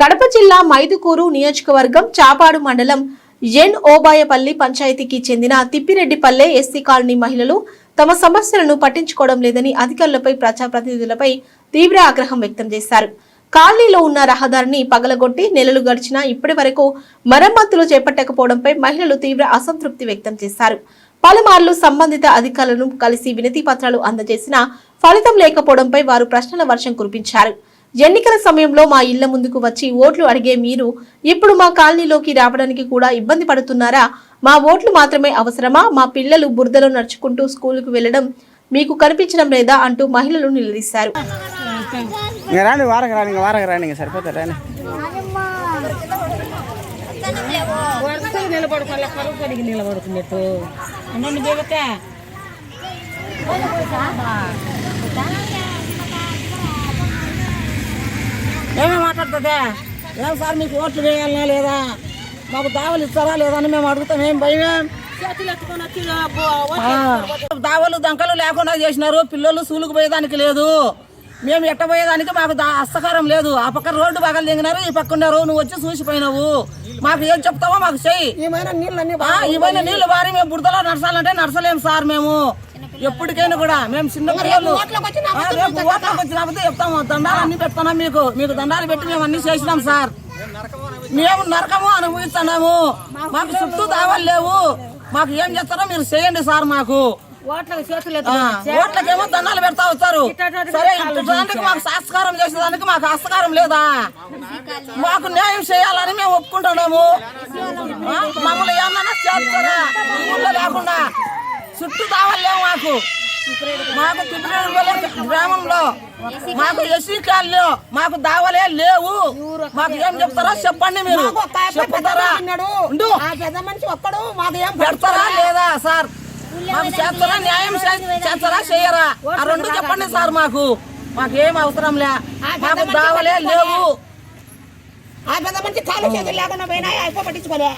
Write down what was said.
కడప జిల్లా మైదుకూరు నియోజకవర్గం చాపాడు మండలం ఎన్ ఓబాయపల్లి పంచాయతీకి చెందిన తిప్పిరెడ్డిపల్లె ఎస్సీ కాలనీ మహిళలు తమ సమస్యలను పట్టించుకోవడం లేదని అధికారులపై ప్రజాప్రతినిధులపై తీవ్ర ఆగ్రహం వ్యక్తం చేశారు. కాలనీలో ఉన్న రహదారిని పగలగొట్టి నెలలు గడిచినా ఇప్పటి వరకు మరమ్మతులు చేపట్టకపోవడంపై మహిళలు తీవ్ర అసంతృప్తి వ్యక్తం చేశారు. పలుమార్లు సంబంధిత అధికారులను కలిసి వినతి పత్రాలు అందజేసినా ఫలితం లేకపోవడంపై వారు ప్రశ్నల వర్షం కురిపించారు. ఎన్నికల సమయంలో మా ఇళ్ల ముందుకు వచ్చి ఓట్లు అడిగే మీరు ఇప్పుడు మా కాలనీలోకి రావడానికి కూడా ఇబ్బంది పడుతున్నారా? మా ఓట్లు మాత్రమే అవసరమా? మా పిల్లలు బురదలో నడుచుకుంటూ స్కూలుకు వెళ్లడం మీకు కనిపించడం లేదా అంటూ మహిళలు నిలదీశారు. ఏమేమి మాట్లాడుతుందా? ఏం సార్ మీకు ఓట్లు వేయాలనా లేదా, మాకు దావలు ఇస్తారా లేదా అని మేము అడుగుతాం. ఏం భయం? దావలు దంకలు లేకుండా చేసినారు. పిల్లలు స్కూలుకు పోయేదానికి లేదు, మేము ఎట్ట పోయేదానికి మాకు హస్తకారం లేదు. ఆ పక్క రోడ్డు బాగా దిగినారు, ఈ పక్క ఉన్నారు. నువ్వు వచ్చి చూసిపోయినావు, మాకు ఏం చెప్తావో మాకు చెయ్యి. ఇవన్నీ నీళ్లు బారి మేము బురదలో నడసాలంటే నడసలేం సార్. మేము ఎప్పటికైనా కూడా మేము చిన్న పిల్లలు ఓట్లకు వచ్చినప్పుడు చెప్తాము. దండాలు అన్ని పెడుతున్నాం, మీకు దండాలు పెట్టి మేము అన్ని చేసినాం సార్. మేము నరకము అనుభవిస్తున్నాము, మాకు చుట్టూ దావాలు లేవు. మాకు ఏం చేస్తారో మీరు చేయండి సార్. మాకు ఓట్లకేమో దండాలు పెడతా వచ్చారు. సరే, మాకు సంస్కారం చేసేదానికి మాకు హస్తకారం లేదా? మాకు న్యాయం చేయాలని మేము ఒప్పుకుంటున్నాము. మమ్మల్ని ఏమన్నా చేస్తారా? ఊళ్ళో లేకుండా చుట్టూ దావాలు లేవు మాకు. తిప్పిరెడ్డిపల్లె గ్రామంలో మాకు ఎస్సీ కాలనీలో మాకు దావలే లేవు. మాకు ఏం చెప్తారా చెప్పండి. మీరు చెప్తారా? పెడతారా లేదా సార్? మాకు చేస్తారా? న్యాయం చేస్తారా చేయరా? ఆ రెండు చెప్పండి సార్. మాకేం అవసరం లే, మాకు దావలే లేవు. ఆ పెద్ద మంచి కాలు చేతులు లేకుండా పోయినా అయిపో పట్టించుకోలే.